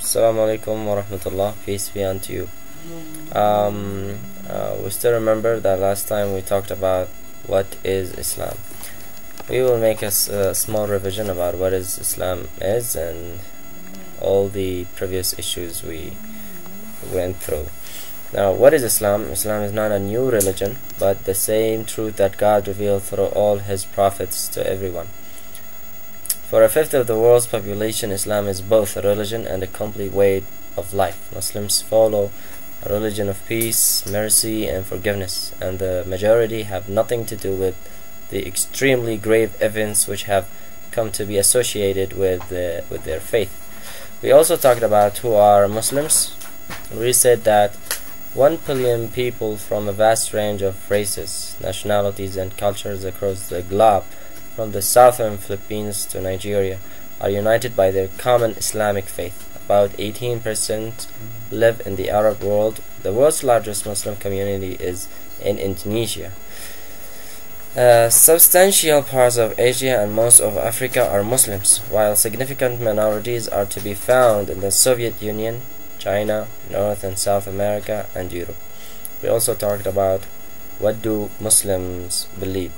Assalamu alaikum wa rahmatullah, peace be unto you. We still remember that last time we talked about what is Islam. We will make a small revision about what is Islam is and all the previous issues we went through. Now, what is Islam? Islam is not a new religion, but the same truth that God revealed through all His prophets to everyone. For a fifth of the world's population, Islam is both a religion and a complete way of life. Muslims follow a religion of peace, mercy, and forgiveness, and the majority have nothing to do with the extremely grave events which have come to be associated with their faith. We also talked about who are Muslims. We said that 1 billion people from a vast range of races, nationalities, and cultures across the globe, from the southern Philippines to Nigeria, are united by their common Islamic faith. About 18% live in the Arab world. The world's largest Muslim community is in Indonesia. Substantial parts of Asia and most of Africa are Muslims, while significant minorities are to be found in the Soviet Union, China, North and South America, and Europe. We also talked about what do Muslims believe.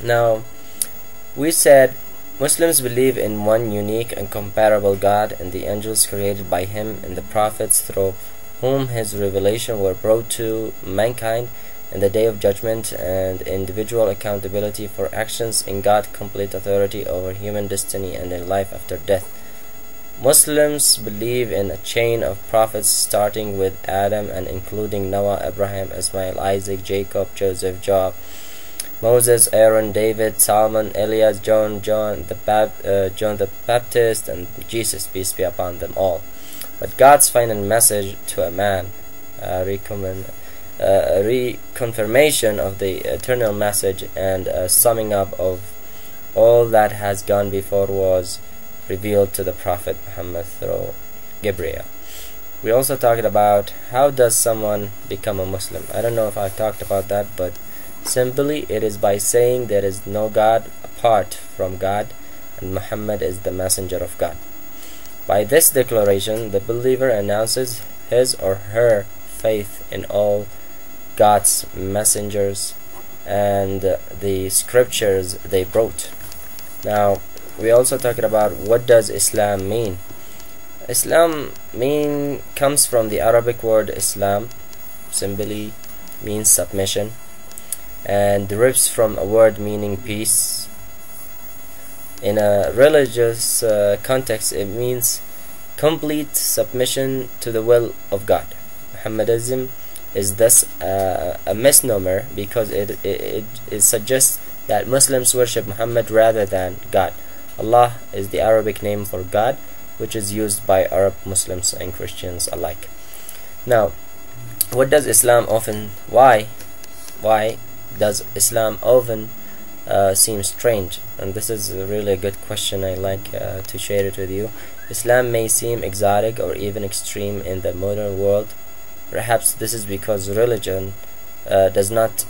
Now, we said Muslims believe in one unique and comparable God and the angels created by Him and the prophets through whom His revelation were brought to mankind, in the day of judgment and individual accountability for actions, in God complete authority over human destiny, and in life after death. Muslims believe in a chain of prophets starting with Adam and including Noah, Abraham, Ismail, Isaac, Jacob, Joseph, Job, Moses, Aaron, David, Solomon, Elias, John the Baptist, and Jesus, peace be upon them all. But God's final message to a man, reconfirmation of the eternal message and a summing up of all that has gone before, was revealed to the Prophet Muhammad through Gabriel. We also talked about how does someone become a Muslim. I don't know if I talked about that, but simply it is by saying there is no God apart from God and Muhammad is the messenger of God. By this declaration, the believer announces his or her faith in all God's messengers and the scriptures they brought. Now, we also talked about what does Islam mean. Islam comes from the Arabic word Islam, simply means submission, and derives from a word meaning peace. In a religious context, it means complete submission to the will of God. Muhammadism is thus a misnomer because it suggests that Muslims worship Muhammad rather than God. Allah is the Arabic name for God, which is used by Arab Muslims and Christians alike. Now, what does Islam often, why does Islam often seem strange? And this is really a good question. I like to share it with you. Islam may seem exotic or even extreme in the modern world. Perhaps this is because religion does not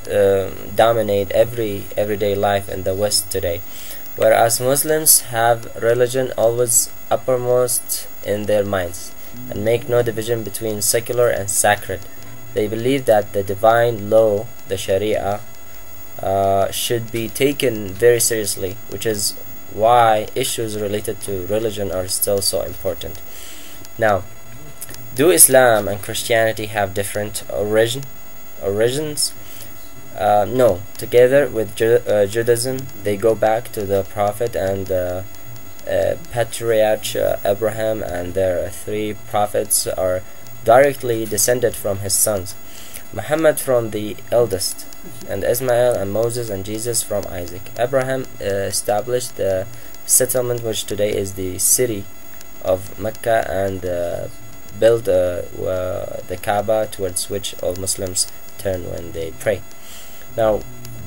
dominate everyday life in the West today, whereas Muslims have religion always uppermost in their minds and make no division between secular and sacred. They believe that the divine law, the Sharia, should be taken very seriously, which is why issues related to religion are still so important. Now, do Islam and Christianity have different origins? No. Together with Judaism, they go back to the Prophet and Patriarch Abraham, and their 3 prophets are directly descended from his sons. Muhammad from the eldest, and Ismail and Moses and Jesus from Isaac. Abraham established the settlement which today is the city of Mecca and built the Kaaba, towards which all Muslims turn when they pray. Now,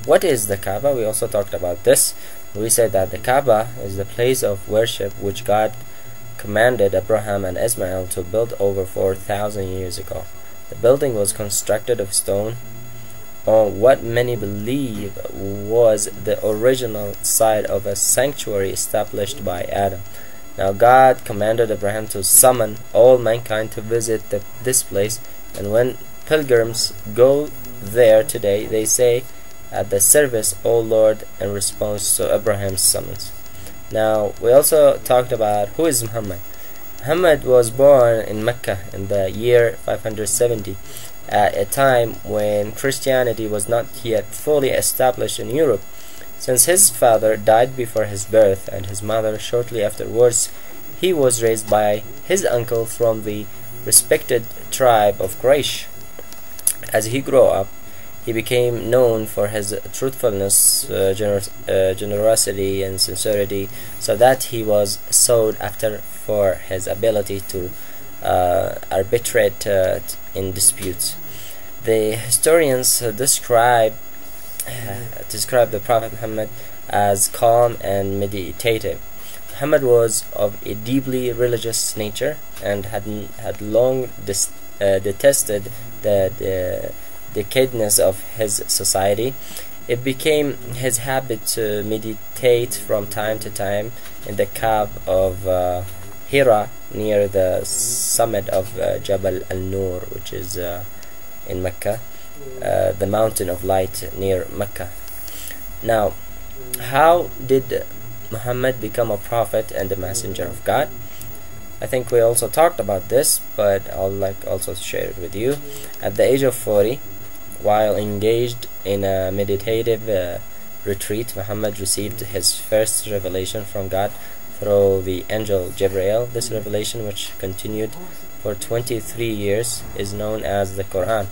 what is the Kaaba? We also talked about this. We said that the Kaaba is the place of worship which God commanded Abraham and Ismail to build over 4,000 years ago. The building was constructed of stone on what many believe was the original site of a sanctuary established by Adam. Now God commanded Abraham to summon all mankind to visit this place, and when pilgrims go there today, they say at the service, O Lord, in response to Abraham's summons. Now we also talked about who is Muhammad. Muhammad was born in Mecca in the year 570, at a time when Christianity was not yet fully established in Europe. Since his father died before his birth and his mother shortly afterwards, he was raised by his uncle from the respected tribe of Quraysh. As he grew up, he became known for his truthfulness, generosity, and sincerity, so that he was sought after for his ability to arbitrate in disputes. The historians describe the Prophet Muhammad as calm and meditative. Muhammad was of a deeply religious nature and had long detested the decadence of his society. It became his habit to meditate from time to time in the cave of Hira near the summit of Jabal al-Nur, which is in Mecca, the mountain of light near Mecca. Now, how did Muhammad become a prophet and a messenger of God? I think we also talked about this, but I'll also share it with you. At the age of 40, while engaged in a meditative retreat, Muhammad received his first revelation from God through the angel Gabriel. This revelation, which continued for 23 years, is known as the Quran.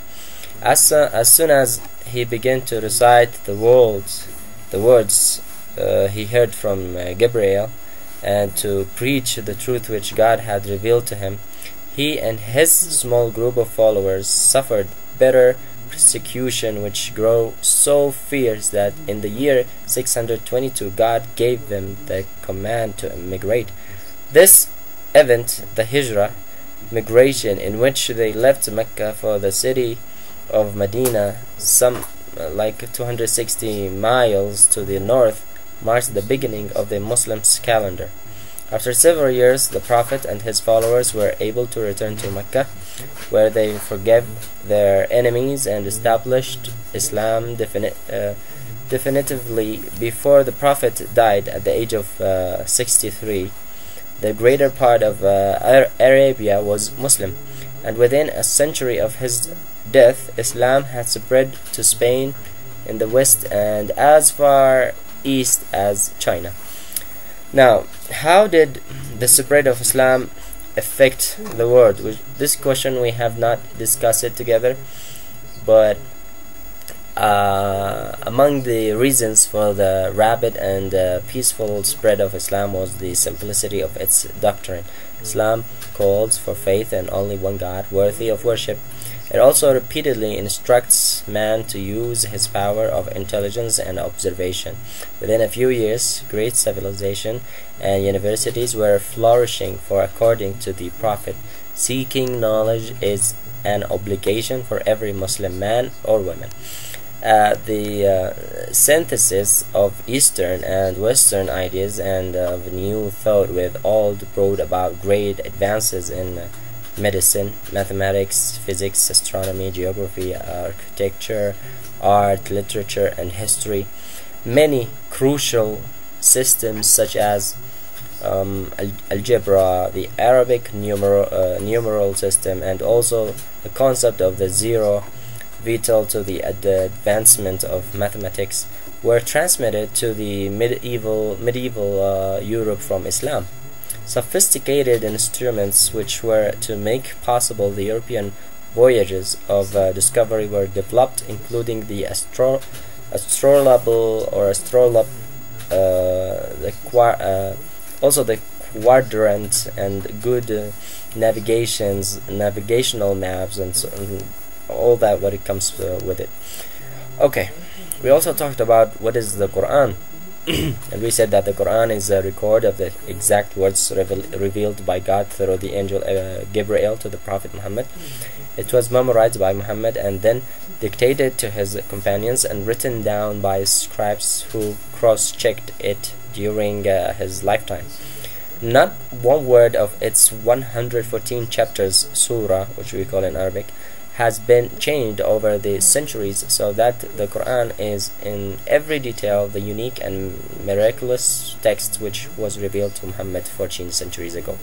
As soon as he began to recite the words he heard from Gabriel, and to preach the truth which God had revealed to him, he and his small group of followers suffered bitter persecution, which grew so fierce that in the year 622 God gave them the command to emigrate. This event, the Hijrah, migration, in which they left Mecca for the city of Medina, some like 260 miles to the north, marks the beginning of the Muslims' calendar. After several years, the Prophet and his followers were able to return to Mecca, where they forgave their enemies and established Islam definitively. Before the Prophet died at the age of 63, the greater part of Arabia was Muslim, and within a century of his death, Islam had spread to Spain in the west and as far east as China. Now, how did the spread of Islam affect the world? This question we have not discussed it together, but among the reasons for the rapid and peaceful spread of Islam was the simplicity of its doctrine. Islam calls for faith in only one God worthy of worship. It also repeatedly instructs man to use his power of intelligence and observation. Within a few years, great civilization and universities were flourishing, for according to the Prophet, seeking knowledge is an obligation for every Muslim man or woman. The synthesis of Eastern and Western ideas and of new thought with all brought about great advances in medicine, mathematics, physics, astronomy, geography, architecture, art, literature, and history. Many crucial systems such as algebra, the Arabic numeral system, and also the concept of the zero, vital to the advancement of mathematics, were transmitted to the medieval Europe from Islam. Sophisticated instruments which were to make possible the European voyages of discovery were developed, including the astrolabe, also the quadrant, and good navigational maps, and all that what it comes with it. Okay, we also talked about what is the Quran. And we said that the Quran is a record of the exact words revealed by God through the angel Gabriel to the Prophet Muhammad. It was memorized by Muhammad and then dictated to his companions and written down by scribes who cross-checked it during his lifetime. Not one word of its 114 chapters, surah, which we call in Arabic, has been changed over the centuries, so that the Quran is in every detail the unique and miraculous text which was revealed to Muhammad 14 centuries ago.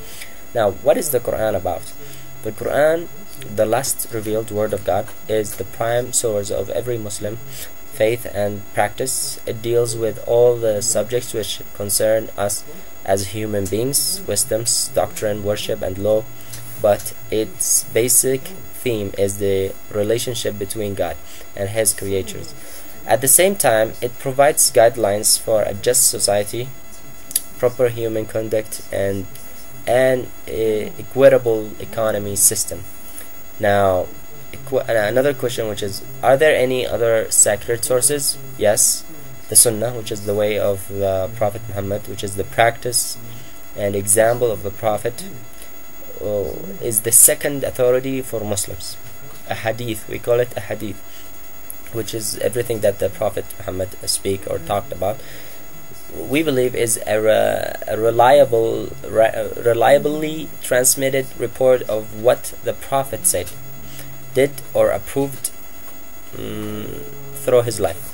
Now, what is the Quran about? The Quran, the last revealed word of God, is the prime source of every Muslim faith and practice. It deals with all the subjects which concern us as human beings: wisdoms, doctrine, worship, and law. But its basic theme is the relationship between God and His creatures. At the same time, it provides guidelines for a just society, proper human conduct, and an equitable economy system. Now, another question, which is, are there any other sacred sources? Yes, the Sunnah, which is the way of the Prophet Muhammad, which is the practice and example of the Prophet, is the second authority for Muslims. A hadith, we call it a hadith, which is everything that the Prophet Muhammad speak or talked about, we believe is a reliably transmitted report of what the Prophet said, did, or approved through his life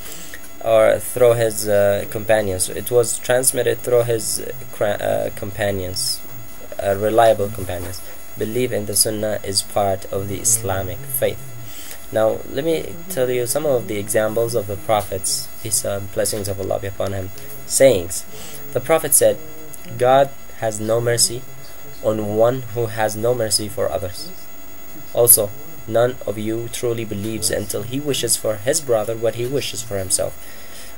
or through his companions. It was transmitted through his companions, reliable companions. Belief in the Sunnah is part of the Islamic faith. Now, let me tell you some of the examples of the Prophet's, peace and blessings of Allah be upon him, sayings. The Prophet said, God has no mercy on one who has no mercy for others. Also, none of you truly believes until he wishes for his brother what he wishes for himself.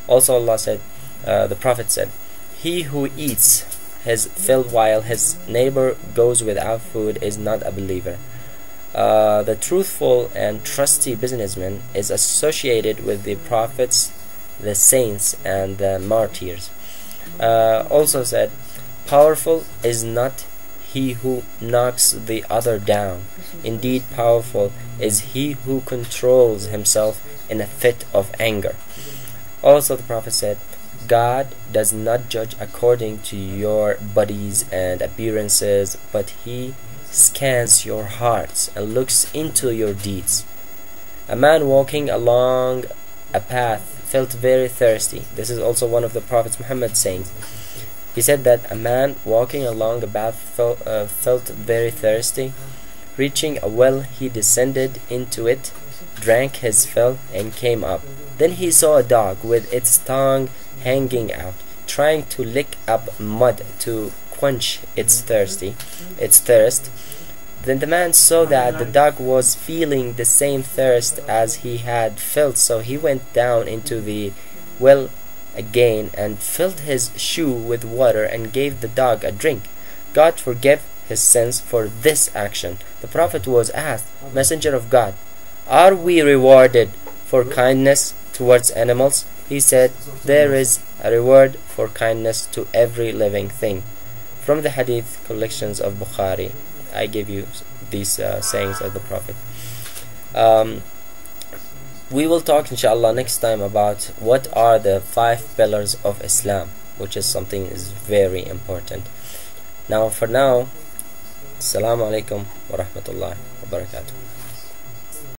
Also, Allah said, the Prophet said, he who eats his fill while his neighbor goes without food is not a believer. The truthful and trusty businessman is associated with the prophets, the saints, and the martyrs. Also said, powerful is not he who knocks the other down. Indeed, powerful is he who controls himself in a fit of anger. Also, the Prophet said, God does not judge according to your bodies and appearances, but He scans your hearts and looks into your deeds. A man walking along a path felt very thirsty. This is also one of the Prophet Muhammad's sayings. He said that a man walking along a path felt very thirsty. Reaching a well, he descended into it, drank his fill, and came up. Then he saw a dog with its tongue hanging out, trying to lick up mud to quench its thirst. Then the man saw that the dog was feeling the same thirst as he had felt, so he went down into the well again and filled his shoe with water and gave the dog a drink. God forgave his sins for this action. The Prophet was asked, Messenger of God, are we rewarded for kindness towards animals? He said, there is a reward for kindness to every living thing. From the hadith collections of Bukhari, I give you these sayings of the Prophet. We will talk inshallah next time about what are the 5 pillars of Islam, which is something is very important. Now, for now, Assalamu alaikum wa rahmatullahi wa barakatuh.